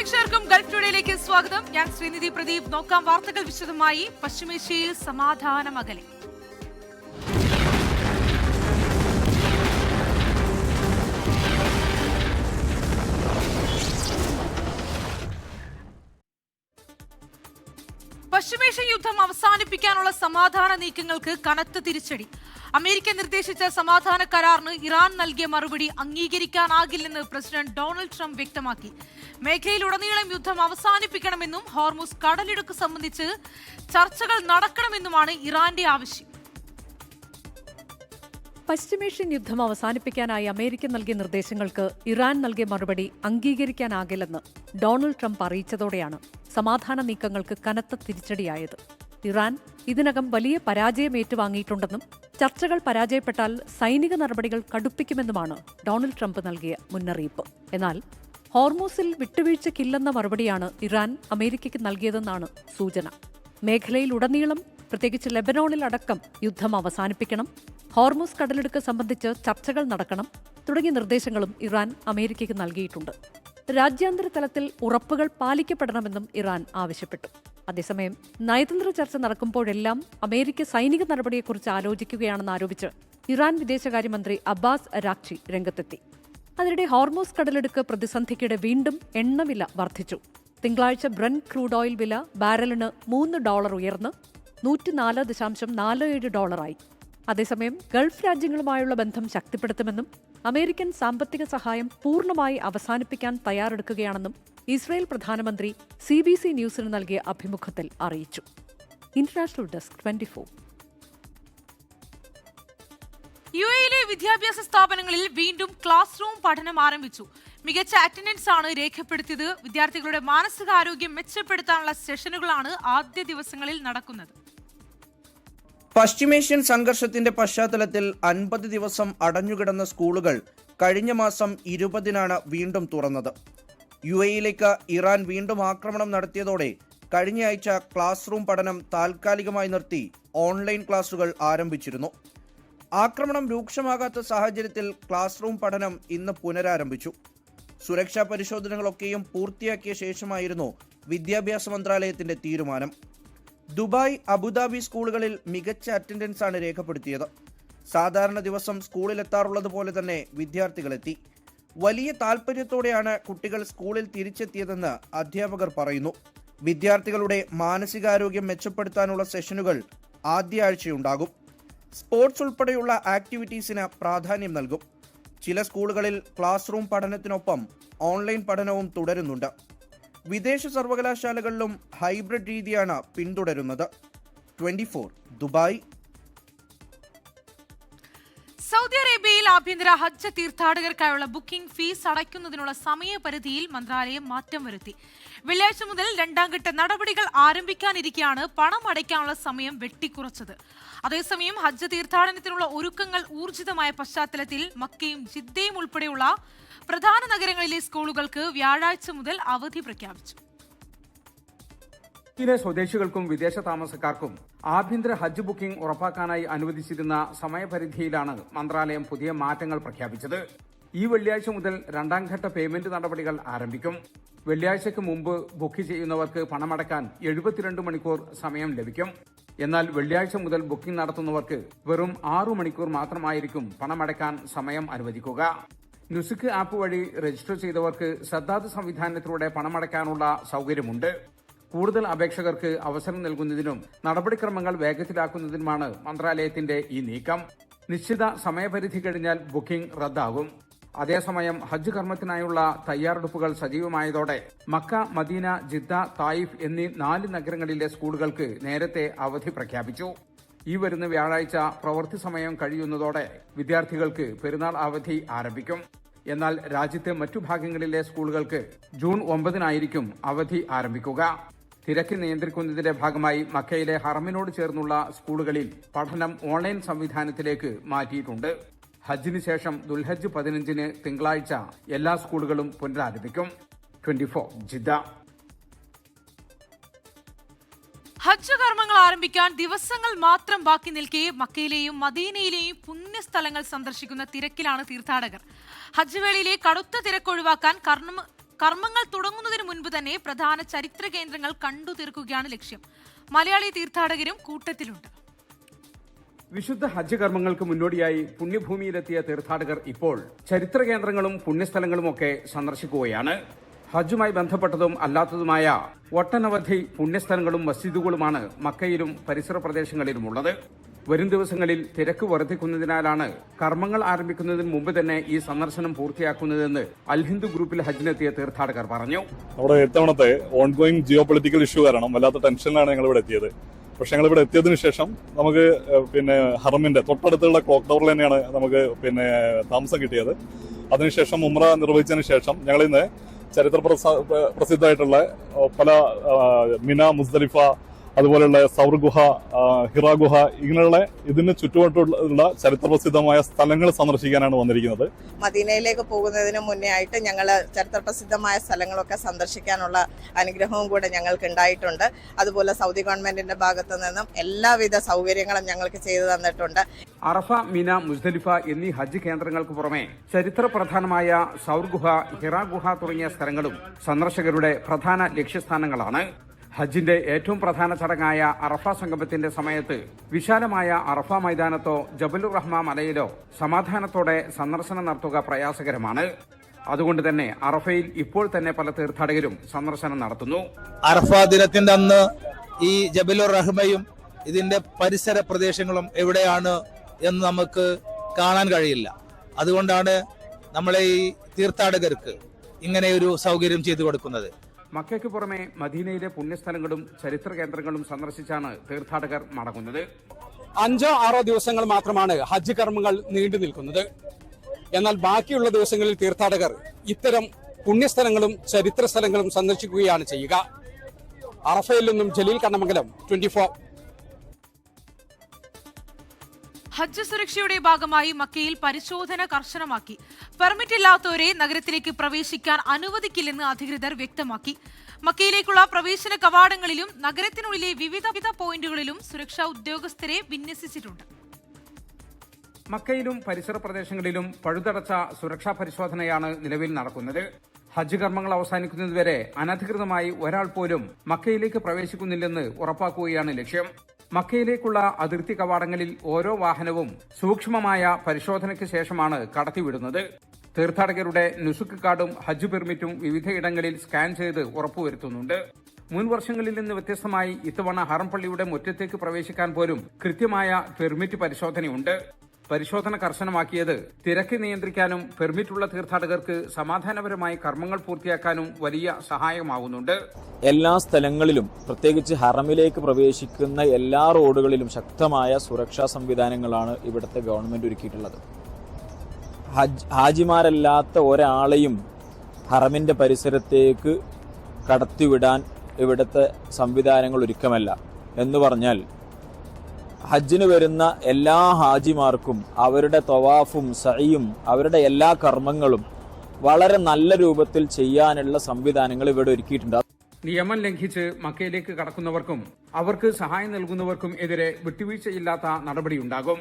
പ്രേക്ഷകർക്കും ഗൾഫ് ടുഡേയിലേക്ക് സ്വാഗതം. ഞാൻ ശ്രീനിധി പ്രദീപ്. നോക്കാം വാർത്തകൾ വിശദമായി. പശ്ചിമേഷ്യയിൽ സമാധാനമകലെ. പശ്ചിമേഷ്യൻ യുദ്ധം അവസാനിപ്പിക്കാനുള്ള സമാധാന നീക്കങ്ങൾക്ക് കനത്ത തിരിച്ചടി. അമേരിക്ക നിർദ്ദേശിച്ച സമാധാന കരാറിന് ഇറാൻ നൽകിയ മറുപടി അംഗീകരിക്കാനാകില്ലെന്ന് പ്രസിഡന്റ് ഡൊണാൾഡ് ട്രംപ് വ്യക്തമാക്കി. മേഖലയിലുടനീളം യുദ്ധം അവസാനിപ്പിക്കണമെന്നും ഹോർമുസ് കടലിടുക്ക് സംബന്ധിച്ച് ചർച്ചകൾ നടക്കണമെന്നുമാണ് ഇറാന്റെ ആവശ്യം. പശ്ചിമേഷ്യൻ യുദ്ധം അവസാനിപ്പിക്കാനായി അമേരിക്ക നൽകിയ നിർദ്ദേശങ്ങൾക്ക് ഇറാൻ നൽകിയ മറുപടി അംഗീകരിക്കാനാകില്ലെന്ന് ഡൊണാൾഡ് ട്രംപ് അറിയിച്ചതോടെയാണ് സമാധാന നീക്കങ്ങൾക്ക് കനത്ത തിരിച്ചടിയായത്. ഇറാൻ ഇതിനകം വലിയ പരാജയം ഏറ്റുവാങ്ങിയിട്ടുണ്ടെന്നും ചർച്ചകൾ പരാജയപ്പെട്ടാൽ സൈനിക നടപടികൾ കടുപ്പിക്കുമെന്നുമാണ് ഡൊണാൾഡ് ട്രംപ് നൽകിയ മുന്നറിയിപ്പ്. എന്നാൽ ഹോർമൂസിൽ വിട്ടുവീഴ്ചയ്ക്കില്ലെന്ന മറുപടിയാണ് ഇറാൻ അമേരിക്കയ്ക്ക് നൽകിയതെന്നാണ് സൂചന. മേഖലയിലുടനീളം പ്രത്യേകിച്ച് ലെബനോണിൽ അടക്കം യുദ്ധം അവസാനിപ്പിക്കണം, ഹോർമൂസ് കടലിടുക്ക് സംബന്ധിച്ച് ചർച്ചകൾ നടക്കണം തുടങ്ങിയ നിർദ്ദേശങ്ങളും ഇറാൻ അമേരിക്കയ്ക്ക് നൽകിയിട്ടുണ്ട്. രാജ്യാന്തര തലത്തിൽ ഉറപ്പുകൾ പാലിക്കപ്പെടണമെന്നും ഇറാൻ ആവശ്യപ്പെട്ടു. അതേസമയം നയതന്ത്ര ചർച്ച നടക്കുമ്പോഴെല്ലാം അമേരിക്ക സൈനിക നടപടിയെക്കുറിച്ച് ആലോചിക്കുകയാണെന്ന് ആരോപിച്ച് ഇറാൻ വിദേശകാര്യമന്ത്രി അബ്ബാസ് അരാക്ചി രംഗത്തെത്തി. അതിനിടെ ഹോർമൂസ് കടലിടുക്ക് പ്രതിസന്ധിക്കിടെ വീണ്ടും എണ്ണവില വർദ്ധിച്ചു. തിങ്കളാഴ്ച ബ്രന്റ് ക്രൂഡ് ഓയിൽ വില ബാരലിന് $3 ഉയർന്ന് $104.47 അതേസമയം ഗൾഫ് രാജ്യങ്ങളുമായുള്ള ബന്ധം ശക്തിപ്പെടുത്തുമെന്നും അമേരിക്കൻ സാമ്പത്തിക സഹായം പൂർണ്ണമായി അവസാനിപ്പിക്കാൻ തയ്യാറെടുക്കുകയാണെന്നും ഇസ്രായേൽ പ്രധാനമന്ത്രി CBC ന്യൂസിന് നൽകിയ അഭിമുഖത്തിൽ അറിയിച്ചു. International desk 24. യുഎഇയിലെ വിദ്യാഭ്യാസ സ്ഥാപനങ്ങളിൽ വീണ്ടും ക്ലാസ് റൂം പഠനം ആരംഭിച്ചു. മികച്ച അറ്റൻഡൻസ് ആണ് രേഖപ്പെടുത്തിയത്. വിദ്യാർത്ഥികളുടെ മാനസികാരോഗ്യം മെച്ചപ്പെടുത്താനുള്ള സെഷനുകളാണ് ആദ്യ ദിവസങ്ങളിൽ നടക്കുന്നത്. പശ്ചിമേഷ്യൻ സംഘർഷത്തിന്റെ പശ്ചാത്തലത്തിൽ 50 ദിവസം അടഞ്ഞുകിടന്ന സ്കൂളുകൾ കഴിഞ്ഞ മാസം 20-നാണ് വീണ്ടും തുറന്നത്. യുഎഇയിലേക്ക് ഇറാൻ വീണ്ടും ആക്രമണം നടത്തിയതോടെ കഴിഞ്ഞയാഴ്ച ക്ലാസ് റൂം പഠനം താൽക്കാലികമായി നിർത്തി ഓൺലൈൻ ക്ലാസുകൾ ആരംഭിച്ചിരുന്നു. ആക്രമണം രൂക്ഷമാകാത്ത സാഹചര്യത്തിൽ ക്ലാസ് റൂം പഠനം ഇന്ന് പുനരാരംഭിച്ചു. സുരക്ഷാ പരിശോധനകളൊക്കെയും പൂർത്തിയാക്കിയ ശേഷമായിരുന്നു വിദ്യാഭ്യാസ മന്ത്രാലയത്തിന്റെ തീരുമാനം. ദുബായ്, അബുദാബി സ്കൂളുകളിൽ മികച്ച അറ്റൻഡൻസ് ആണ് രേഖപ്പെടുത്തിയത്. സാധാരണ ദിവസം സ്കൂളിലെത്താറുള്ളത് പോലെ തന്നെ വിദ്യാർത്ഥികളെത്തി. വലിയ താൽപര്യത്തോടെയാണ് കുട്ടികൾ സ്കൂളിൽ തിരിച്ചെത്തിയതെന്ന് അധ്യാപകർ പറയുന്നു. വിദ്യാർത്ഥികളുടെ മാനസികാരോഗ്യം മെച്ചപ്പെടുത്താനുള്ള സെഷനുകൾ ആദ്യ ആഴ്ചയുണ്ടാകും. സ്പോർട്സ് ഉൾപ്പെടെയുള്ള ആക്ടിവിറ്റീസിന് പ്രാധാന്യം നൽകും. ചില സ്കൂളുകളിൽ ക്ലാസ് റൂം പഠനത്തിനൊപ്പം ഓൺലൈൻ പഠനവും തുടരുന്നുണ്ട്. വിദേശ സർവകലാശാലകളിലും ഹൈബ്രിഡ് രീതിയാണ് പിന്തുടരുന്നത്. 24 ദുബായ്. സൗദി അറേബ്യയിൽ ആഭ്യന്തര ഹജ്ജ് തീർത്ഥാടകർക്കായുള്ള ബുക്കിംഗ് ഫീസ് അടയ്ക്കുന്നതിനുള്ള സമയപരിധിയിൽ മന്ത്രാലയം മാറ്റം വരുത്തി. വെള്ളിയാഴ്ച മുതൽ രണ്ടാംഘട്ട നടപടികൾ ആരംഭിക്കാനിരിക്കെയാണ് പണം അടയ്ക്കാനുള്ള സമയം വെട്ടിക്കുറച്ചത്. അതേസമയം ഹജ്ജ് തീർത്ഥാടനത്തിനുള്ള ഒരുക്കങ്ങൾ ഊർജിതമായ പശ്ചാത്തലത്തിൽ മക്കയും ജിദ്ദയും ഉൾപ്പെടെയുള്ള പ്രധാന നഗരങ്ങളിലെ സ്കൂളുകൾക്ക് വ്യാഴാഴ്ച മുതൽ അവധി പ്രഖ്യാപിച്ചു. സ്വദേശികൾക്കും വിദേശ താമസക്കാർക്കും ആഭ്യന്തര ഹജ്ജ് ബുക്കിംഗ് ഉറപ്പാക്കാനായി അനുവദിച്ചിരുന്ന സമയപരിധിയിലാണ് മന്ത്രാലയം പുതിയ മാറ്റങ്ങൾ പ്രഖ്യാപിച്ചത്. ഈ വെള്ളിയാഴ്ച മുതൽ രണ്ടാംഘട്ട പേയ്മെന്റ് നടപടികൾ ആരംഭിക്കും. വെള്ളിയാഴ്ചയ്ക്ക് മുമ്പ് ബുക്ക് ചെയ്യുന്നവർക്ക് പണമടക്കാൻ 72 മണിക്കൂർ സമയം ലഭിക്കും. എന്നാൽ വെള്ളിയാഴ്ച മുതൽ ബുക്കിംഗ് നടത്തുന്നവർക്ക് വെറും 6 മണിക്കൂർ മാത്രമായിരിക്കും പണമടക്കാൻ സമയം അനുവദിക്കുക. നുസുക്ക് ആപ്പ് വഴി രജിസ്റ്റർ ചെയ്തവർക്ക് സദ്ദാദ് സംവിധാനത്തിലൂടെ പണമടയ്ക്കാനുള്ള സൗകര്യമുണ്ട്. കൂടുതൽ അപേക്ഷകർക്ക് അവസരം നൽകുന്നതിനും നടപടിക്രമങ്ങൾ വേഗത്തിലാക്കുന്നതിനുമാണ് മന്ത്രാലയത്തിന്റെ ഈ നീക്കം. നിശ്ചിത സമയപരിധി കഴിഞ്ഞാൽ ബുക്കിംഗ് റദ്ദാകും. അതേസമയം ഹജ്ജ് കർമ്മത്തിനായുള്ള തയ്യാറെടുപ്പുകൾ സജീവമായതോടെ മക്ക, മദീന, ജിദ്ദ, തായിഫ് എന്നീ 4 നഗരങ്ങളിലെ സ്കൂളുകൾക്ക് നേരത്തെ അവധി പ്രഖ്യാപിച്ചു. ഈ വരുന്ന വ്യാഴാഴ്ച പ്രവൃത്തി സമയം കഴിയുന്നതോടെ വിദ്യാർത്ഥികൾക്ക് പെരുന്നാൾ അവധി ആരംഭിക്കും. എന്നാൽ രാജ്യത്തെ മറ്റു ഭാഗങ്ങളിലെ സ്കൂളുകൾക്ക് ജൂൺ 9-നായിരിക്കും അവധി ആരംഭിക്കുക. തിരക്ക് നിയന്ത്രിക്കുന്നതിന്റെ ഭാഗമായി മക്കയിലെ ഹറമിനോട് ചേർന്നുള്ള സ്കൂളുകളിൽ പഠനം ഓൺലൈൻ സംവിധാനത്തിലേക്ക് മാറ്റിയിട്ടുണ്ട്. ഹജ്ജിന് ശേഷം ദുൽഹജ്ജ് 15-ന് തിങ്കളാഴ്ച എല്ലാ സ്കൂളുകളും പുനരാരംഭിക്കും. 24 ജിദ്ദ. ഹജ്ജ് കർമ്മങ്ങൾ ആരംഭിക്കാൻ ദിവസങ്ങൾ മാത്രം ബാക്കി നിൽക്കെ മക്കയിലെയും മദീനയിലെയും പുണ്യസ്ഥലങ്ങൾ സന്ദർശിക്കുന്ന തിരക്കിലാണ് തീർത്ഥാടകർ. ഹജ്ജ് വേളയിലെ കടുത്ത തിരക്കൊഴിവാക്കാൻ കർമ്മങ്ങൾ തുടങ്ങുന്നതിന് മുൻപ് തന്നെ പ്രധാന ചരിത്ര കേന്ദ്രങ്ങൾ കണ്ടു തീർക്കുകയാണ് ലക്ഷ്യം. മലയാളി തീർത്ഥാടകരും കൂട്ടത്തിലുണ്ട്. വിശുദ്ധ ഹജ്ജ് കർമ്മങ്ങൾക്ക് മുന്നോടിയായി പുണ്യഭൂമിയിലെത്തിയ തീർത്ഥാടകർ ഇപ്പോൾ ചരിത്ര കേന്ദ്രങ്ങളും പുണ്യസ്ഥലങ്ങളുമൊക്കെ സന്ദർശിക്കുകയാണ്. ഹജ്ജുമായി ബന്ധപ്പെട്ടതും അല്ലാത്തതുമായ ഒട്ടനവധി പുണ്യസ്ഥലങ്ങളും മസ്ജിദുകളുമാണ് മക്കയിലും പരിസര പ്രദേശങ്ങളിലുമുള്ളത്. വരും ദിവസങ്ങളിൽ തിരക്ക് വർദ്ധിക്കുന്നതിനാലാണ് കർമ്മങ്ങൾ ആരംഭിക്കുന്നതിന് മുമ്പ് തന്നെ ഈ സന്ദർശനം പൂർത്തിയാക്കുന്നതെന്ന് അൽ ഹിന്ദു ഗ്രൂപ്പിൽ ഹജ്ജിനെത്തിയ തീർത്ഥാടകർ പറഞ്ഞു. നമ്മുടെ ഇത്തവണത്തെ ഓൺഗോയിങ് ജിയോ പൊളിറ്റിക്കൽ ഇഷ്യൂ കാരണം വല്ലാത്ത ടെൻഷനിലാണ് ഞങ്ങൾ ഇവിടെ എത്തിയത്. പക്ഷെ ഞങ്ങൾ ഇവിടെ എത്തിയതിനു ശേഷം നമുക്ക് ഹറമിന്റെ തൊട്ടടുത്തുള്ള ക്ലോക്ക് ടവറിൽ തന്നെയാണ് നമുക്ക് താമസം കിട്ടിയത്. അതിനുശേഷം ഉംറ നിർവഹിച്ചതിന് ശേഷം ഞങ്ങൾ ഇന്ന് ചരിത്ര പ്രസിദ്ധമായിട്ടുള്ള പല മിന, മുസ്ദലിഫ, അതുപോലെയുള്ള സൗർ ഗുഹ, ഹിറ ഗുഹ, ഇങ്ങനെയുള്ള ഇതിന് ചുറ്റുവട്ടുള്ള ചരിത്രപ്രസിദ്ധമായ സ്ഥലങ്ങൾ സന്ദർശിക്കാനാണ് വന്നിരിക്കുന്നത്. മദീനയിലേക്ക് പോകുന്നതിന് മുന്നേ ആയിട്ട് ഞങ്ങൾ ചരിത്രപ്രസിദ്ധമായ സ്ഥലങ്ങളൊക്കെ സന്ദർശിക്കാനുള്ള അനുഗ്രഹവും കൂടെ ഞങ്ങൾക്ക് ഉണ്ടായിട്ടുണ്ട്. അതുപോലെ സൗദി ഗവൺമെന്റിന്റെ ഭാഗത്തു നിന്നും എല്ലാവിധ സൗകര്യങ്ങളും ഞങ്ങൾക്ക് ചെയ്തു തന്നിട്ടുണ്ട്. അറഫ, മിന, മുസ്ദലിഫ എന്നീ ഹജ്ജ് കേന്ദ്രങ്ങൾക്ക് പുറമെ ചരിത്ര പ്രധാനമായ സൗർ ഗുഹ, ഹിറ ഗുഹ തുടങ്ങിയ സ്ഥലങ്ങളും സന്ദർശകരുടെ പ്രധാന ലക്ഷ്യസ്ഥാനങ്ങളാണ്. ഹജ്ജിന്റെ ഏറ്റവും പ്രധാന ചടങ്ങായ അറഫ സംഗമത്തിന്റെ സമയത്ത് വിശാലമായ അറഫ മൈതാനത്തോ ജബലുർ റഹ്മ മലയിലോ സമാധാനത്തോടെ സന്ദർശനം നടത്തുക പ്രയാസകരമാണ്. അതുകൊണ്ട് തന്നെ അറഫയിൽ ഇപ്പോൾ തന്നെ പല തീർത്ഥാടകരും സന്ദർശനം നടത്തുന്നു. അറഫ ദിനത്തിന്റെ അന്ന് ഈ ജബലുർ റഹ്മയും ഇതിന്റെ പരിസര പ്രദേശങ്ങളും എവിടെയാണ് എന്ന് നമുക്ക് കാണാൻ കഴിയില്ല. അതുകൊണ്ടാണ് നമ്മളെ ഈ തീർത്ഥാടകർക്ക് ഇങ്ങനെ ഒരു സൗകര്യം ചെയ്തു കൊടുക്കുന്നത്. മക്കയ്ക്ക് പുറമെ മദീനയിലെ പുണ്യസ്ഥലങ്ങളും ചരിത്ര കേന്ദ്രങ്ങളും സന്ദർശിച്ചാണ് തീർത്ഥാടകർ മടങ്ങുന്നത്. 5-6 ദിവസങ്ങൾ മാത്രമാണ് ഹജ്ജ് കർമ്മങ്ങൾ നീണ്ടു നിൽക്കുന്നത്. എന്നാൽ ബാക്കിയുള്ള ദിവസങ്ങളിൽ തീർത്ഥാടകർ ഇത്തരം പുണ്യസ്ഥലങ്ങളും ചരിത്ര സ്ഥലങ്ങളും സന്ദർശിക്കുകയാണ് ചെയ്യുക. അറഫയിൽ നിന്നും ജലീൽ കണ്ണമംഗലം, 24. ഹജ്ജ് സുരക്ഷയുടെ ഭാഗമായി മക്കയിൽ പരിശോധന കർശനമാക്കി. പെർമിറ്റ് ഇല്ലാത്തവരെ നഗരത്തിലേക്ക് പ്രവേശിക്കാൻ അനുവദിക്കില്ലെന്ന് അധികൃതർ വ്യക്തമാക്കി. മക്കയിലേക്കുള്ള പ്രവേശന കവാടങ്ങളിലും നഗരത്തിനുള്ളിലെ വിവിധ പോയിന്റുകളിലും സുരക്ഷാ ഉദ്യോഗസ്ഥരെ വിന്യസിച്ചിട്ടുണ്ട്. മക്കയിലും പരിസര പ്രദേശങ്ങളിലും പഴുതടച്ച സുരക്ഷാ പരിശോധനയാണ് നിലവിൽ നടക്കുന്നത്. ഹജ്ജ് കർമ്മങ്ങൾ അവസാനിക്കുന്നതുവരെ അനധികൃതമായി ഒരാൾ പോലും മക്കയിലേക്ക് പ്രവേശിക്കുന്നില്ലെന്ന് ഉറപ്പാക്കുകയാണ് ലക്ഷ്യം. മക്കയിലേക്കുള്ള അതിർത്തി കവാടങ്ങളിൽ ഓരോ വാഹനവും സൂക്ഷ്മമായ പരിശോധനയ്ക്ക് ശേഷമാണ് കടത്തിവിടുന്നത്. തീർത്ഥാടകരുടെ നുസുക്ക് കാർഡും ഹജ്ജ് പെർമിറ്റും വിവിധയിടങ്ങളിൽ സ്കാൻ ചെയ്ത് ഉറപ്പുവരുത്തുന്നുണ്ട്. മുൻ വർഷങ്ങളിൽ നിന്ന് വ്യത്യസ്തമായി ഇത്തവണ ഹറം പള്ളിയുടെ മുറ്റത്തേക്ക് പ്രവേശിക്കാൻ പോലും കൃത്യമായ പെർമിറ്റ് പരിശോധനയുണ്ട്. പരിശോധന കർശനമാക്കിയത് തിരക്ക് നിയന്ത്രിക്കാനും പെർമിറ്റുള്ള തീർത്ഥാടകർക്ക് സമാധാനപരമായി കർമ്മങ്ങൾ പൂർത്തിയാക്കാനും വലിയ സഹായമാകുന്നുണ്ട്. എല്ലാ സ്ഥലങ്ങളിലും പ്രത്യേകിച്ച് ഹറമിലേക്ക് പ്രവേശിക്കുന്ന എല്ലാ റോഡുകളിലും ശക്തമായ സുരക്ഷാ സംവിധാനങ്ങളാണ് ഇവിടുത്തെ ഗവൺമെന്റ് ഒരുക്കിയിട്ടുള്ളത്. ഹാജിമാരല്ലാത്ത ഒരാളെയും ഹറമിന്റെ പരിസരത്തേക്ക് കടത്തിവിടാൻ ഇവിടുത്തെ സംവിധാനങ്ങൾ ഒരുക്കമല്ല. എന്ന് പറഞ്ഞാൽ ഹജ്ജിന് വരുന്ന എല്ലാ ഹാജിമാർക്കും അവരുടെ തവാഫും സഅയും അവരുടെ എല്ലാ കർമ്മങ്ങളും വളരെ നല്ല രൂപത്തിൽ ചെയ്യാനുള്ള സംവിധാനങ്ങൾ ഇവിടെ ഒരുക്കിയിട്ടുണ്ട്. നിയമം ലംഘിച്ച് മക്കയിലേക്ക് കടക്കുന്നവർക്കും അവർക്ക് സഹായം നൽകുന്നവർക്കും എതിരെ വിട്ടുവീഴ്ചയില്ലാത്ത നടപടിയുണ്ടാകും.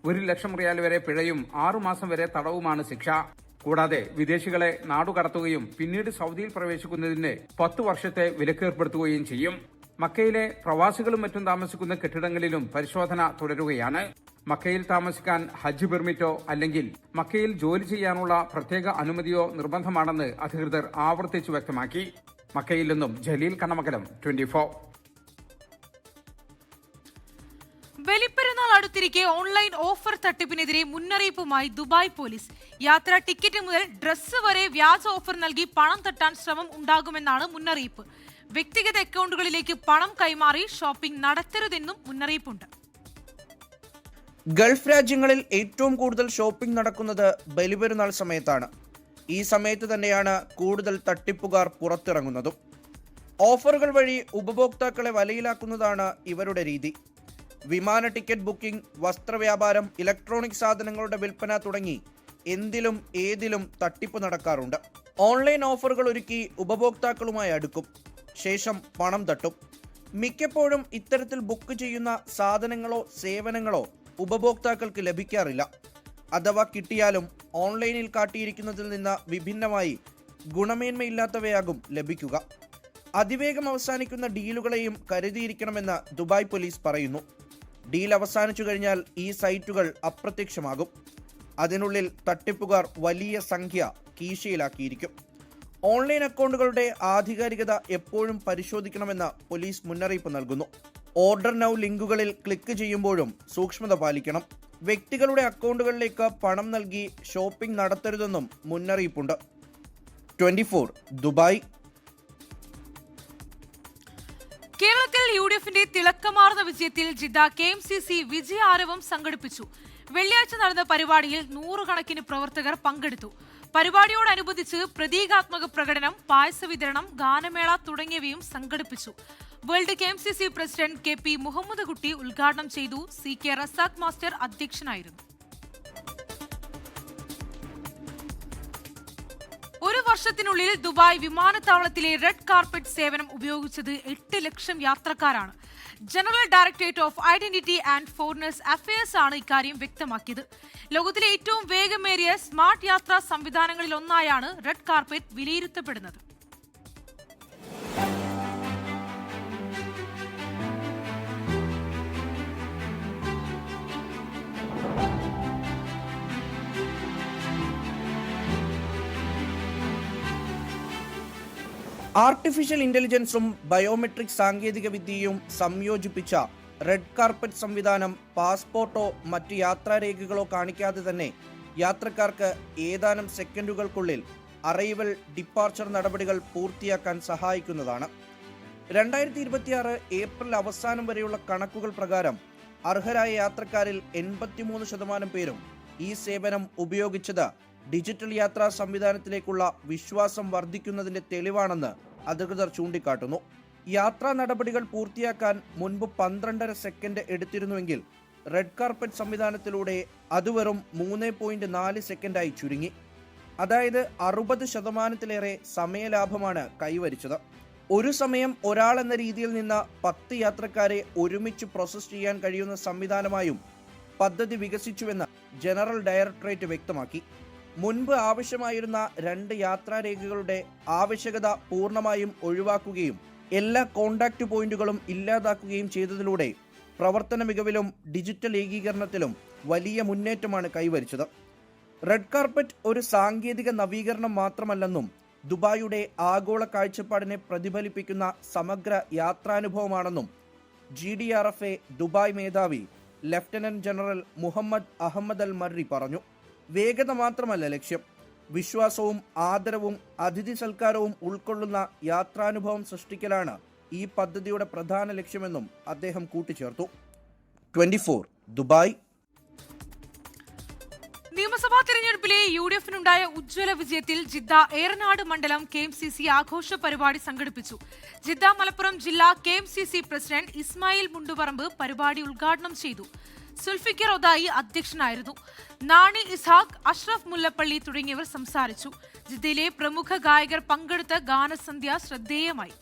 1 ലക്ഷം റിയാൽ വരെ പിഴയും 6 മാസം വരെ തടവുമാണ് ശിക്ഷ. കൂടാതെ വിദേശികളെ നാടുകടത്തുകയും പിന്നീട് സൗദിയിൽ പ്രവേശിക്കുന്നതിന് 10 വർഷത്തെ വിലക്കേർപ്പെടുത്തുകയും ചെയ്യും. മക്കയിലെ പ്രവാസികളും മറ്റും താമസിക്കുന്ന കെട്ടിടങ്ങളിലും പരിശോധന തുടരുകയാണ്. മക്കയിൽ താമസിക്കാൻ ഹജ്ജ് പെർമിറ്റോ അല്ലെങ്കിൽ മക്കയിൽ ജോലി ചെയ്യാനുള്ള പ്രത്യേക അനുമതിയോ നിർബന്ധമാണെന്ന് അധികൃതർ ആവർത്തിച്ചു വ്യക്തമാക്കി. മക്കയിൽ നിന്നും ജലീൽ കണ്ണമംഗലം, 24. ബലിപ്പെരുന്നാൾ അടുത്തിരിക്കെ ഓൺലൈൻ ഓഫർ തട്ടിപ്പിനെതിരെ മുന്നറിയിപ്പുമായി ദുബായ് പോലീസ്. യാത്രാ ടിക്കറ്റ് മുതൽ ഡ്രസ് വരെ വ്യാജ ഓഫർ നൽകി പണം തട്ടാൻ ശ്രമം ഉണ്ടാകുമെന്നാണ് മുന്നറിയിപ്പ്. വ്യക്തിഗത അക്കൗണ്ടുകളിലേക്ക് പണം കൈമാറി ഷോപ്പിംഗ് നടത്തരുതെന്നും മുന്നറിയിപ്പുണ്ട്. ഗൾഫ് രാജ്യങ്ങളിൽ ഏറ്റവും കൂടുതൽ ഷോപ്പിംഗ് നടക്കുന്നത് ബലിപെരുന്നാൾ സമയത്താണ്. ഈ സമയത്ത് തന്നെയാണ് കൂടുതൽ തട്ടിപ്പുകാർ പുറത്തിറങ്ങുന്നതും. ഓഫറുകൾ വഴി ഉപഭോക്താക്കളെ വലയിലാക്കുന്നതാണ് ഇവരുടെ രീതി. വിമാന ടിക്കറ്റ് ബുക്കിംഗ്, വസ്ത്രവ്യാപാരം, ഇലക്ട്രോണിക് സാധനങ്ങളുടെ വിൽപ്പന തുടങ്ങി എന്തിലും ഏതിലും തട്ടിപ്പ് നടക്കാറുണ്ട്. ഓൺലൈൻ ഓഫറുകൾ ഒരുക്കി ഉപഭോക്താക്കളുമായി അടുക്കും, ശേഷം പണം തട്ടും. മിക്കപ്പോഴും ഇത്തരത്തിൽ ബുക്ക് ചെയ്യുന്ന സാധനങ്ങളോ സേവനങ്ങളോ ഉപഭോക്താക്കൾക്ക് ലഭിക്കാറില്ല. അഥവാ കിട്ടിയാലും ഓൺലൈനിൽ കാട്ടിയിരിക്കുന്നതിൽ നിന്ന് വിഭിന്നമായി ഗുണമേന്മയില്ലാത്തവയാകും ലഭിക്കുക. അതിവേഗം അവസാനിക്കുന്ന ഡീലുകളെയും കരുതിയിരിക്കണമെന്ന് ദുബായ് പോലീസ് പറയുന്നു. ഡീൽ അവസാനിച്ചു കഴിഞ്ഞാൽ ഈ സൈറ്റുകൾ അപ്രത്യക്ഷമാകും. അതിനുള്ളിൽ തട്ടിപ്പുകാർ വലിയ സംഖ്യ കീശയിലാക്കിയിരിക്കും. ഓൺലൈൻ അക്കൗണ്ടുകളുടെ ആധികാരികത എപ്പോഴും പരിശോധിക്കണമെന്ന് പോലീസ് മുന്നറിയിപ്പ് നൽകുന്നു. ഓർഡർ നൗ ലിങ്കുകളിൽ ക്ലിക്ക് ചെയ്യുമ്പോഴും സൂക്ഷ്മത പാലിക്കണം. വ്യക്തികളുടെ അക്കൗണ്ടുകളിലേക്ക് പണം നൽകി ഷോപ്പിംഗ് നടത്തരുതെന്നും മുന്നറിയിപ്പുണ്ട്. 24 ദുബായ്. കേരളത്തിൽ UDFന്റെ തിളക്കമാർന്ന വിജയത്തിൽ ജിദ്ദ KMCC വിജയാരവം സംഘടിപ്പിച്ചു. വെള്ളിയാഴ്ച നടന്ന പരിപാടിയിൽ 100 കണക്കിന് പ്രവർത്തകർ പങ്കെടുത്തു. പരിപാടിയോടനുബന്ധിച്ച് പ്രതീകാത്മക പ്രകടനം, പായസ വിതരണം, ഗാനമേള തുടങ്ങിയവയും സംഘടിപ്പിച്ചു. World KMCC president KP Muhammad Kutty ഉദ്ഘാടനം ചെയ്തു. CK റസാഖ് മാസ്റ്റർ അധ്യക്ഷനായിരുന്നു. ഒരു വർഷത്തിനുള്ളിൽ ദുബായ് വിമാനത്താവളത്തിലെ റെഡ് കാർപ്പറ്റ് സേവനം ഉപയോഗിച്ചത് 8 ലക്ഷം യാത്രക്കാരാണ്. General directorate of identity and foreigners affairs ആണ് ഇക്കാര്യം വ്യക്തമാക്കിയത്. ലോകത്തിലെ ഏറ്റവും വേഗമേറിയ സ്മാർട്ട് യാത്രാ സംവിധാനങ്ങളിൽ ഒന്നായാണ് റെഡ് കാർപ്പറ്റ് വിലയിരുത്തപ്പെടുന്നത്. ആർട്ടിഫിഷ്യൽ ഇന്റലിജൻസും ബയോമെട്രിക് സാങ്കേതിക വിദ്യയും സംയോജിപ്പിച്ച റെഡ് കാർപ്പറ്റ് സംവിധാനം പാസ്പോർട്ടോ മറ്റ് യാത്രാരേഖകളോ കാണിക്കാതെ തന്നെ യാത്രക്കാർക്ക് ഏതാനും സെക്കൻഡുകൾക്കുള്ളിൽ അറൈവൽ ഡിപ്പാർച്ചർ നടപടികൾ പൂർത്തിയാക്കാൻ സഹായിക്കുന്നതാണ്. 2026 ഏപ്രിൽ അവസാനം വരെയുള്ള കണക്കുകൾ പ്രകാരം അർഹരായ യാത്രക്കാരിൽ 83% പേരും ഈ സേവനം ഉപയോഗിച്ചത് ഡിജിറ്റൽ യാത്രാ സംവിധാനത്തിലേക്കുള്ള വിശ്വാസം വർദ്ധിക്കുന്നതിന്റെ തെളിവാണെന്ന് അധികൃതർ ചൂണ്ടിക്കാട്ടുന്നു. യാത്രാ നടപടികൾ പൂർത്തിയാക്കാൻ മുൻപ് 12.5 സെക്കൻഡ് എടുത്തിരുന്നുവെങ്കിൽ റെഡ് കാർപ്പറ്റ് സംവിധാനത്തിലൂടെ അത് വെറും 3.4 സെക്കൻഡായി ചുരുങ്ങി. അതായത് 60% സമയലാഭമാണ് കൈവരിച്ചത്. ഒരു സമയം ഒരാൾ എന്ന രീതിയിൽ നിന്ന് 10 യാത്രക്കാരെ ഒരുമിച്ച് പ്രോസസ് ചെയ്യാൻ കഴിയുന്ന സംവിധാനമായും പദ്ധതി വികസിച്ചുവെന്ന് ജനറൽ ഡയറക്ടറേറ്റ് വ്യക്തമാക്കി. മുൻപ് ആവശ്യമായിരുന്ന 2 യാത്രാരേഖകളുടെ ആവശ്യകത പൂർണ്ണമായും ഒഴിവാക്കുകയും എല്ലാ കോണ്ടാക്ട് പോയിന്റുകളും ഇല്ലാതാക്കുകയും ചെയ്തതിലൂടെ പ്രവർത്തന മികവിലും ഡിജിറ്റൽ ഏകീകരണത്തിലും വലിയ മുന്നേറ്റമാണ് കൈവരിച്ചത്. റെഡ് കാർപ്പറ്റ് ഒരു സാങ്കേതിക നവീകരണം മാത്രമല്ലെന്നും ദുബായിയുടെ ആഗോള കാഴ്ചപ്പാടിനെ പ്രതിഫലിപ്പിക്കുന്ന സമഗ്ര യാത്രാനുഭവമാണെന്നും GDRFA ദുബായ് മേധാവി ലഫ്റ്റനന്റ് ജനറൽ മുഹമ്മദ് അഹമ്മദ് അൽ മർരി പറഞ്ഞു. വേഗത മാത്രമല്ല ലക്ഷ്യം, വിശ്വാസവും ആദരവും അതിഥി സൽക്കാരവും ഉൾക്കൊള്ളുന്ന യാത്രാനുഭവം സൃഷ്ടിക്കലാണ് ഈ പദ്ധതിയുടെ പ്രധാന ലക്ഷ്യമെന്നും അദ്ദേഹം കൂട്ടിച്ചേർത്തു. 24 ദുബായ്. നിയമസഭാ തെരഞ്ഞെടുപ്പിലെ UDFനുണ്ടായ ഉജ്ജ്വല വിജയത്തിൽ ജിദ്ദ ഏറനാട് മണ്ഡലം KMCC ആഘോഷ പരിപാടി സംഘടിപ്പിച്ചു. ജിദ്ദ മലപ്പുറം ജില്ലാ KMCC പ്രസിഡന്റ് ഇസ്മായിൽ മുണ്ടുപറമ്പ് പരിപാടി ഉദ്ഘാടനം ചെയ്തു. സുൽഫിക്കർ ഒതായി അധ്യക്ഷനായിരുന്നു. നാണി ഇസ്ഹാഖ്, അഷ്റഫ് മുല്ലപ്പള്ളി തുടങ്ങിയവർ സംസാരിച്ചു. ജിദ്ദയിലെ പ്രമുഖ ഗായകർ പങ്കെടുത്ത ഗാനസന്ധ്യ ശ്രദ്ധേയമായി.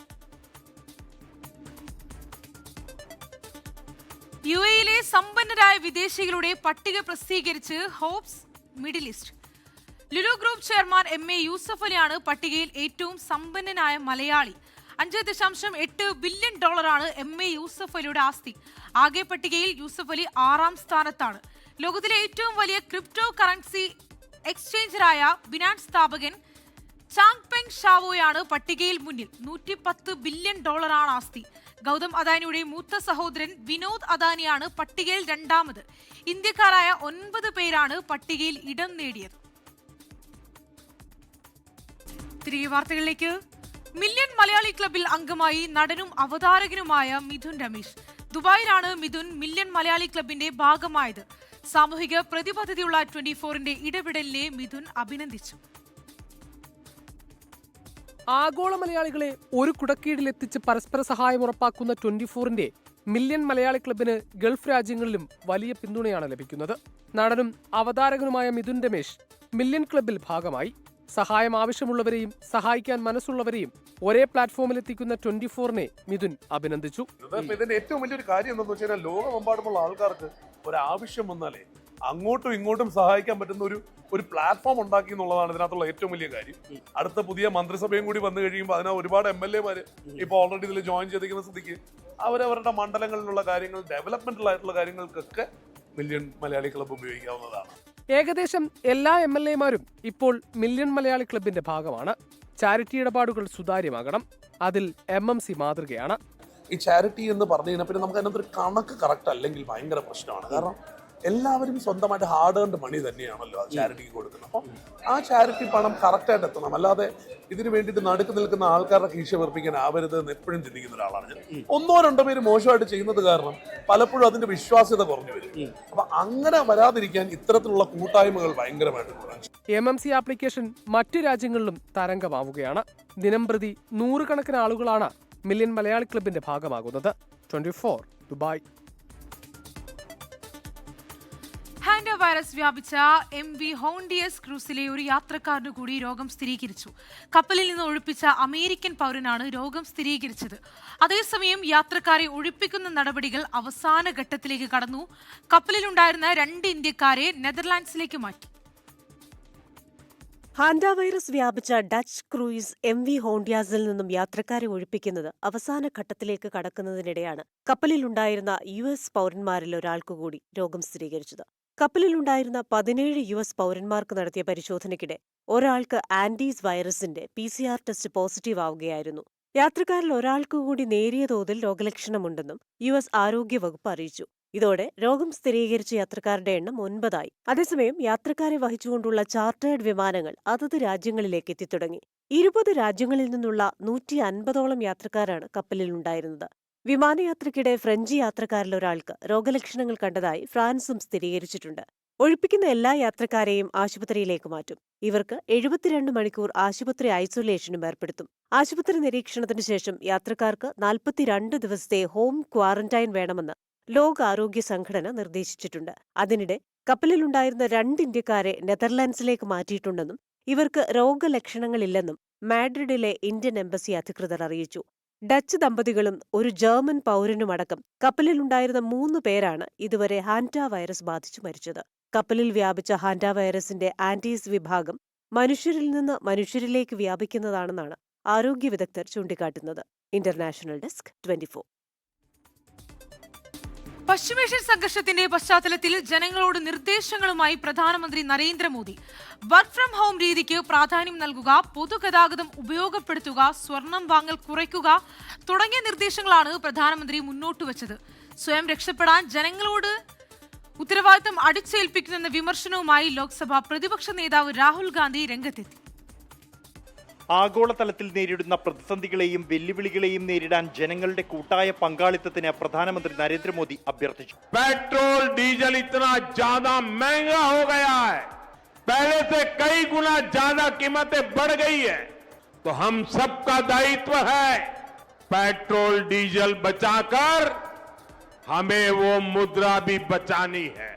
UAEയിലെ സമ്പന്നരായ വിദേശികളുടെ പട്ടിക പ്രസിദ്ധീകരിച്ച് ഹോപ്സ് Middle East. Lulu group chairman MA Yusuff അലിയാണ് പട്ടികയിൽ ഏറ്റവും സമ്പന്നനായ മലയാളി. $5.8 ബില്യൺ MA യൂസഫ് അലിയുടെ ആസ്തി. ആകെ പട്ടികയിൽ യൂസഫ് അലി 6ാം സ്ഥാനത്താണ്. ലോകത്തിലെ ഏറ്റവും വലിയ ക്രിപ്റ്റോ കറൻസി എക്സ്ചേഞ്ചറായ ബിനാൻസ് സ്ഥാപകൻ ചാങ് പെങ് ഷാവോയാണ് പട്ടികയിൽ മുന്നിൽ. $110 ബില്യൺ ആസ്തി. ഗൗതം അദാനിയുടെ മൂത്ത സഹോദരൻ വിനോദ് അദാനിയാണ് പട്ടികയിൽ 2ാമത്. ഇന്ത്യക്കാരായ 9 പേരാണ് പട്ടികയിൽ ഇടം നേടിയത്. തിരികെ വാർത്തകളിലേക്ക്. മില്യൺ മലയാളി ക്ലബിൽ അംഗമായി നടനും അവതാരകനുമായ മിഥുൻ രമേശ്. ദുബായിലാണ് മിഥുൻ മില്യൺ മലയാളി ക്ലബിന്റെ ഭാഗമായത്. സാമൂഹിക പ്രതിബദ്ധതയുള്ള 24ന്റെ ഇടപെടലിനെ മിഥുൻ അഭിനന്ദിച്ചു. ആഗോള മലയാളികളെ ഒരു കുടക്കീഴിലെത്തിച്ച് പരസ്പര സഹായം ഉറപ്പാക്കുന്ന 24ന്റെ മില്യൺ മലയാളി ക്ലബിന് ഗൾഫ് രാജ്യങ്ങളിലും വലിയ പിന്തുണയാണ് ലഭിക്കുന്നത്. നടനും അവതാരകനുമായ മിഥുൻ രമേശ് മില്യൺ ക്ലബിൽ ഭാഗമായി. സഹായം ആവശ്യമുള്ളവരെയും സഹായിക്കാൻ മനസ്സുള്ളവരെയും ഒരേ പ്ലാറ്റ്ഫോമിലെത്തിക്കുന്ന 24നെ മിഥുൻ അഭിനന്ദിച്ചു. ഇതിന്റെ ഏറ്റവും വലിയൊരു കാര്യം എന്താണെന്ന് വെച്ചാൽ ലോകമെമ്പാടുമുള്ള ആൾക്കാർക്ക് ഒരാവശ്യം വന്നാലേ അങ്ങോട്ടും ഇങ്ങോട്ടും സഹായിക്കാൻ പറ്റുന്ന ഒരു പ്ലാറ്റ്ഫോം ഉണ്ടാക്കി എന്നുള്ളതാണ് ഇതിനകത്തുള്ള ഏറ്റവും വലിയ കാര്യം. അടുത്ത പുതിയ മന്ത്രിസഭയും കൂടി വന്നു കഴിയുമ്പോൾ അതിന് ഒരുപാട് MLA-മാര് ഇപ്പോൾ ഓൾറെഡി ഇതിൽ ജോയിൻ ചെയ്തിരിക്കുന്ന സ്ഥിതിക്ക് അവരവരുടെ മണ്ഡലങ്ങളിലുള്ള കാര്യങ്ങൾ, ഡെവലപ്മെന്റൽ ആയിട്ടുള്ള കാര്യങ്ങൾക്കൊക്കെ മില്യൺ മലയാളി ക്ലബ്ബ് ഉപയോഗിക്കാവുന്നതാണ്. ഏകദേശം എല്ലാ MLA-മാരും ഇപ്പോൾ മില്യൺ മലയാളി ക്ലബിന്റെ ഭാഗമാണ്. ചാരിറ്റി ഇടപാടുകൾ സുതാര്യമാകണം. അതിൽ MMC മാതൃകയാണ്. ഈ ചാരിറ്റി എന്ന് പറഞ്ഞു കഴിഞ്ഞാൽ പിന്നെ നമുക്ക് അതിനകത്തൊരു കണക്ക് കറക്റ്റ് അല്ലെങ്കിൽ ഭയങ്കര പ്രശ്നമാണ്. കാരണം എല്ലാവരും സ്വന്തമായിട്ട് ഹാർഡ് ഏൺഡ് മണി തന്നെയാണല്ലോ ആ ചാരിറ്റിക്ക് കൊടുക്കുന്നത്. അപ്പോൾ ആ ചാരിറ്റി പണം കറക്റ്റായിട്ട് എത്തണം. അല്ലാതെ ഇതിന് വേണ്ടിയിട്ട് നടുക്ക് നിൽക്കുന്ന ആൾക്കാരുടെ കീശ വെറുപ്പിക്കാൻ ആവരുത് എന്ന് എപ്പോഴും ചിന്തിക്കുന്ന ഒരാളാണ് ഞാൻ. 1-2 പേര് മോശമായിട്ട് ചെയ്യുന്നത് കാരണം പലപ്പോഴും അതിന്റെ വിശ്വാസ്യത കുറഞ്ഞു വരും. അപ്പൊ അങ്ങനെ വരാതിരിക്കാൻ ഇത്തരത്തിലുള്ള കൂട്ടായ്മകൾ ഭയങ്കരമായിട്ട് കൂടാൻ. MMC ആപ്ലിക്കേഷൻ മറ്റു രാജ്യങ്ങളിലും തരംഗമാവുകയാണ്. ദിനംപ്രതി 100 കണക്കിന് ആളുകളാണ് മില്യൺ മലയാളി ക്ലബിന്റെ ഭാഗമാകുന്നത്. 24 ദുബായ്. ഹാൻഡ വൈറസ് വ്യാപിച്ച MV ഹോണ്ടിയസ് ക്രൂസിലെ ഒരു യാത്രക്കാരനു കൂടി രോഗം സ്ഥിരീകരിച്ചു. കപ്പലിൽ നിന്ന് ഒഴിപ്പിച്ച അമേരിക്കൻ പൗരനാണ് രോഗം സ്ഥിരീകരിച്ചത്. അതേസമയം യാത്രക്കാരെ ഒഴിപ്പിക്കുന്ന നടപടികൾ അവസാന ഘട്ടത്തിലേക്ക് കടന്നു. കപ്പലിലുണ്ടായിരുന്ന 2 ഇന്ത്യക്കാരെ നെതർലാൻഡ്സിലേക്ക് മാറ്റി. ഹാൻഡ വൈറസ് വ്യാപിച്ച ഡച്ച് ക്രൂയിസ് MV ഹോണ്ടിയാസിൽ നിന്നും യാത്രക്കാരെ ഒഴിപ്പിക്കുന്നത് അവസാന ഘട്ടത്തിലേക്ക് കടക്കുന്നതിനിടെയാണ് കപ്പലിലുണ്ടായിരുന്ന US പൗരന്മാരിൽ ഒരാൾക്കുകൂടി രോഗം സ്ഥിരീകരിച്ചത്. കപ്പലിലുണ്ടായിരുന്ന 17 US പൗരന്മാർക്ക് നടത്തിയ പരിശോധനയ്ക്കിടെ ഒരാൾക്ക് ആൻഡീസ് വൈറസിന്റെ PCR ടെസ്റ്റ് പോസിറ്റീവ് ആവുകയായിരുന്നു. യാത്രക്കാരിൽ ഒരാൾക്കുകൂടി നേരിയ തോതിൽ രോഗലക്ഷണമുണ്ടെന്നും US ആരോഗ്യവകുപ്പ് അറിയിച്ചു. ഇതോടെ രോഗം സ്ഥിരീകരിച്ച യാത്രക്കാരുടെ എണ്ണം 9 ആയി. അതേസമയം യാത്രക്കാരെ വഹിച്ചുകൊണ്ടുള്ള ചാർട്ടേഡ് വിമാനങ്ങൾ അതത് രാജ്യങ്ങളിലേക്ക് എത്തിത്തുടങ്ങി. 20 രാജ്യങ്ങളിൽ നിന്നുള്ള 150ഓളം യാത്രക്കാരാണ് കപ്പലിലുണ്ടായിരുന്നത്. വിമാനയാത്രയ്ക്കിടെ ഫ്രഞ്ച് യാത്രക്കാരിൽ ഒരാൾക്ക് രോഗലക്ഷണങ്ങൾ കണ്ടതായി ഫ്രാൻസും സ്ഥിരീകരിച്ചിട്ടുണ്ട്. ഒഴിപ്പിക്കുന്ന എല്ലാ യാത്രക്കാരെയും ആശുപത്രിയിലേക്ക് മാറ്റും. ഇവർക്ക് 72 മണിക്കൂർ ആശുപത്രി ഐസൊലേഷനും ഏർപ്പെടുത്തും. ആശുപത്രി നിരീക്ഷണത്തിന് ശേഷം യാത്രക്കാർക്ക് 42 ദിവസത്തെ ഹോം ക്വാറന്റൈൻ വേണമെന്ന് ലോകാരോഗ്യ സംഘടന നിർദ്ദേശിച്ചിട്ടുണ്ട്. അതിനിടെ കപ്പലിലുണ്ടായിരുന്ന 2 ഇന്ത്യക്കാരെ നെതർലാൻഡ്സിലേക്ക് മാറ്റിയിട്ടുണ്ടെന്നും ഇവർക്ക് രോഗലക്ഷണങ്ങളില്ലെന്നും മാഡ്രിഡിലെ ഇന്ത്യൻ എംബസി അധികൃതർ അറിയിച്ചു. ഡച്ച് ദമ്പതികളും ഒരു ജർമ്മൻ പൗരനുമടക്കം കപ്പലിലുണ്ടായിരുന്ന 3 പേരാണ് ഇതുവരെ ഹാൻഡ വൈറസ് ബാധിച്ചു മരിച്ചത്. കപ്പലിൽ വ്യാപിച്ച ഹാൻഡ വൈറസിന്റെ ആന്റീസ് വിഭാഗം മനുഷ്യരിൽ നിന്ന് മനുഷ്യരിലേക്ക് വ്യാപിക്കുന്നതാണെന്നാണ് ആരോഗ്യ വിദഗ്ധർ ചൂണ്ടിക്കാട്ടുന്നത്. International desk 24. പശ്ചിമേഷ്യൻ സംഘർഷത്തിന്റെ പശ്ചാത്തലത്തിൽ ജനങ്ങളോട് നിർദ്ദേശങ്ങളുമായി പ്രധാനമന്ത്രി നരേന്ദ്രമോദി. വർക്ക് ഫ്രം ഹോം രീതിക്ക് പ്രാധാന്യം നൽകുക, പൊതുഗതാഗതം ഉപയോഗപ്പെടുത്തുക, സ്വർണം വാങ്ങൽ കുറയ്ക്കുക തുടങ്ങിയ നിർദ്ദേശങ്ങളാണ് പ്രധാനമന്ത്രി മുന്നോട്ടുവച്ചത്. സ്വയം രക്ഷപ്പെടാൻ ജനങ്ങളോട് ഉത്തരവാദിത്തം അടിച്ചേൽപ്പിക്കുന്നെന്ന വിമർശനവുമായി ലോക്സഭാ പ്രതിപക്ഷ നേതാവ് രാഹുൽ ഗാന്ധി രംഗത്തെത്തി. ആഗോളതലത്തിൽ നേരിടുന്ന പ്രതിസന്ധികളെയും വെല്ലുവിളികളെയും നേരിടാൻ ജനങ്ങളുടെ കൂട്ടായ പങ്കാളിത്തത്തിന് പ്രധാനമന്ത്രി നരേന്ദ്രമോദി അഭ്യർത്ഥിച്ചു. पेट्रोल डीजल इतना ज्यादा महंगा हो गया है, पहले से कई गुना ज्यादा कीमतें बढ़ गई है, तो हम सबका दायित्व है पेट्रोल डीजल बचाकर हमें वो मुद्रा भी बचानी है.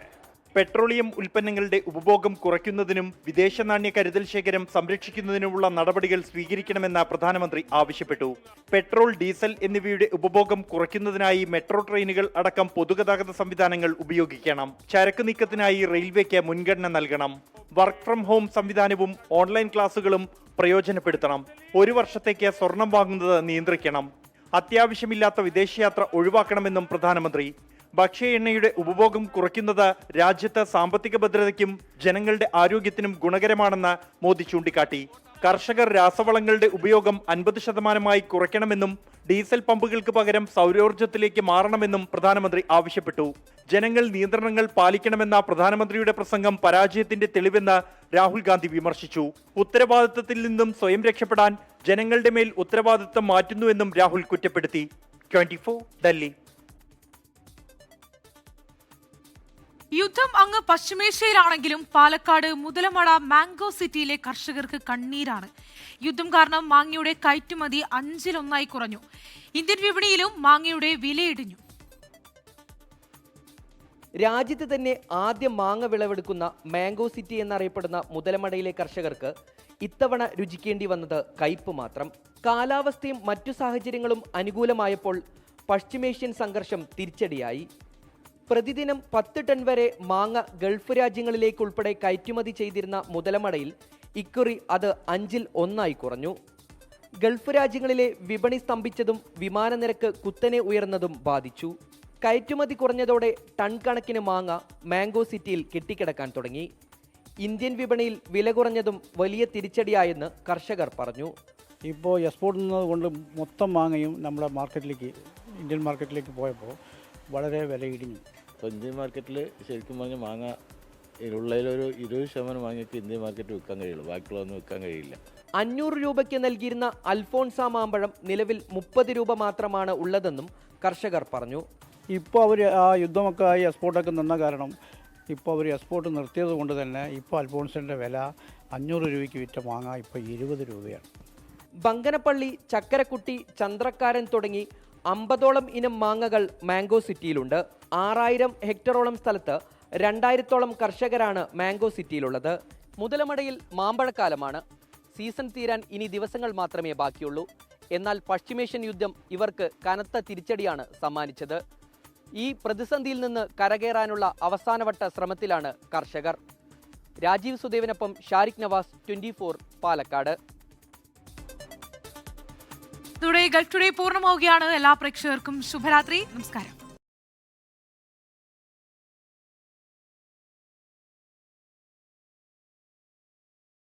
പെട്രോളിയം ഉൽപ്പന്നങ്ങളുടെ ഉപഭോഗം കുറയ്ക്കുന്നതിനും വിദേശ നാണ്യ കരുതൽ ശേഖരം സംരക്ഷിക്കുന്നതിനുമുള്ള നടപടികൾ സ്വീകരിക്കണമെന്ന് പ്രധാനമന്ത്രി ആവശ്യപ്പെട്ടു. പെട്രോൾ, ഡീസൽ എന്നിവയുടെ ഉപഭോഗം കുറയ്ക്കുന്നതിനായി മെട്രോ ട്രെയിനുകൾ അടക്കം പൊതുഗതാഗത സംവിധാനങ്ങൾ ഉപയോഗിക്കണം. ചരക്ക് നീക്കത്തിനായി റെയിൽവേക്ക് മുൻഗണന നൽകണം. വർക്ക് ഫ്രം ഹോം സംവിധാനവും ഓൺലൈൻ ക്ലാസുകളും പ്രയോജനപ്പെടുത്തണം. 1 വർഷത്തേക്ക് സ്വർണം വാങ്ങുന്നത് നിയന്ത്രിക്കണം. അത്യാവശ്യമില്ലാത്ത വിദേശയാത്ര ഒഴിവാക്കണമെന്നും പ്രധാനമന്ത്രി. ഭക്ഷ്യ എണ്ണയുടെ ഉപഭോഗം കുറയ്ക്കുന്നത് രാജ്യത്ത് സാമ്പത്തിക ഭദ്രതയ്ക്കും ജനങ്ങളുടെ ആരോഗ്യത്തിനും ഗുണകരമാണെന്ന് മോദി ചൂണ്ടിക്കാട്ടി. കർഷകർ രാസവളങ്ങളുടെ ഉപയോഗം 50% കുറയ്ക്കണമെന്നും ഡീസൽ പമ്പുകൾക്ക് പകരം സൗരോർജ്ജത്തിലേക്ക് മാറണമെന്നും പ്രധാനമന്ത്രി ആവശ്യപ്പെട്ടു. ജനങ്ങൾ നിയന്ത്രണങ്ങൾ പാലിക്കണമെന്ന പ്രധാനമന്ത്രിയുടെ പ്രസംഗം പരാജയത്തിന്റെ തെളിവെന്ന് രാഹുൽ ഗാന്ധി വിമർശിച്ചു. ഉത്തരവാദിത്തത്തിൽ നിന്നും സ്വയം രക്ഷപ്പെടാൻ ജനങ്ങളുടെ മേൽ ഉത്തരവാദിത്തം മാറ്റുന്നുവെന്നും രാഹുൽ കുറ്റപ്പെടുത്തി. 24 ഡൽഹി. യുദ്ധം അങ്ങ് പശ്ചിമേഷ്യയിലാണെങ്കിലും പാലക്കാട് മുതലമട മാംഗോ സിറ്റിയിലെ കർഷകർക്ക് കണ്ണീരാണ്. യുദ്ധം കാരണം മാങ്ങയുടെ കയറ്റുമതി 5-1 കുറഞ്ഞു. ഇന്ത്യൻ വിപണിയിലും മാങ്ങയുടെ വിലയിടിഞ്ഞു. രാജ്യത്ത് തന്നെ ആദ്യം മാങ്ങ വിളവെടുക്കുന്ന മാംഗോ സിറ്റി എന്നറിയപ്പെടുന്ന മുതലമടയിലെ കർഷകർക്ക് ഇത്തവണ രുചിക്കേണ്ടി വന്നത് കയ്പ് മാത്രം. കാലാവസ്ഥയും മറ്റു സാഹചര്യങ്ങളും അനുകൂലമായപ്പോൾ പശ്ചിമേഷ്യൻ സംഘർഷം തിരിച്ചടിയായി. പ്രതിദിനം 10 ടൺ വരെ മാങ്ങ ഗൾഫ് രാജ്യങ്ങളിലേക്കുൾപ്പെടെ കയറ്റുമതി ചെയ്തിരുന്ന മുതലമടയിൽ ഇക്കുറി അത് 5-ൽ 1 കുറഞ്ഞു. ഗൾഫ് രാജ്യങ്ങളിലെ വിപണി സ്തംഭിച്ചതും വിമാന നിരക്ക് കുത്തനെ ഉയർന്നതും ബാധിച്ചു. കയറ്റുമതി കുറഞ്ഞതോടെ ടൺ കണക്കിന് മാങ്ങ മാംഗോ സിറ്റിയിൽ കെട്ടിക്കിടക്കാൻ തുടങ്ങി. ഇന്ത്യൻ വിപണിയിൽ വില കുറഞ്ഞതും വലിയ തിരിച്ചടിയായെന്ന് കർഷകർ പറഞ്ഞു. ഇപ്പോൾ എക്സ്പോർട്ട് കൊണ്ട് മൊത്തം മാങ്ങയും നമ്മുടെ മാർക്കറ്റിലേക്ക്, ഇന്ത്യൻ മാർക്കറ്റിലേക്ക് പോയപ്പോൾ വളരെ വില ഇടിഞ്ഞു. ഇപ്പോൾ ഇന്ത്യൻ മാർക്കറ്റിൽ ശരിക്കും പറഞ്ഞാൽ മാങ്ങ ഉള്ളതിലൊരു 20% മാങ്ങയ്ക്ക് ഇന്ത്യൻ മാർക്കറ്റ് വിൽക്കാൻ കഴിയുള്ളൂ, ബാക്കിയുള്ളതൊന്നും വിൽക്കാൻ കഴിയില്ല. 500 രൂപയ്ക്ക് നൽകിയിരുന്ന അൽഫോൺസ മാമ്പഴം നിലവിൽ 30 രൂപ മാത്രമാണ് ഉള്ളതെന്നും കർഷകർ പറഞ്ഞു. ഇപ്പോൾ അവർ ആ യുദ്ധമൊക്കെ ആയി എക്സ്പോർട്ടൊക്കെ നിന്ന കാരണം ഇപ്പോൾ അവർ എക്സ്പോർട്ട് നിർത്തിയത് കൊണ്ട് തന്നെ ഇപ്പോൾ അൽഫോൺസിൻ്റെ വില 500 രൂപയ്ക്ക് വിറ്റ മാങ്ങ ഇപ്പോൾ 20 രൂപയാണ്. ബങ്കനപ്പള്ളി, ചക്കരക്കുട്ടി, ചന്ദ്രക്കാരൻ തുടങ്ങി 50ഓളം ഇനം മാങ്ങകൾ മാംഗോ സിറ്റിയിലുണ്ട്. 6000 ഹെക്ടറോളം സ്ഥലത്ത് 2000ഓളം കർഷകരാണ് മാംഗോ സിറ്റിയിലുള്ളത്. മുതലമടയിൽ മാമ്പഴക്കാലമാണ്. സീസൺ തീരാൻ ഇനി ദിവസങ്ങൾ മാത്രമേ ബാക്കിയുള്ളൂ. എന്നാൽ പശ്ചിമേഷ്യൻ യുദ്ധം ഇവർക്ക് കനത്ത തിരിച്ചടിയാണ് സമ്മാനിച്ചത്. ഈ പ്രതിസന്ധിയിൽ നിന്ന് കരകയറാനുള്ള അവസാനവട്ട ശ്രമത്തിലാണ് കർഷകർ. രാജീവ് സുദേവിനൊപ്പം ഷാരിഖ് നവാസ്, 24 പാലക്കാട്. ഗൾഫ് ടുഡേ പൂർണ്ണമാവുകയാണ്. എല്ലാ പ്രേക്ഷകർക്കും ശുഭരാത്രി. നമസ്കാരം.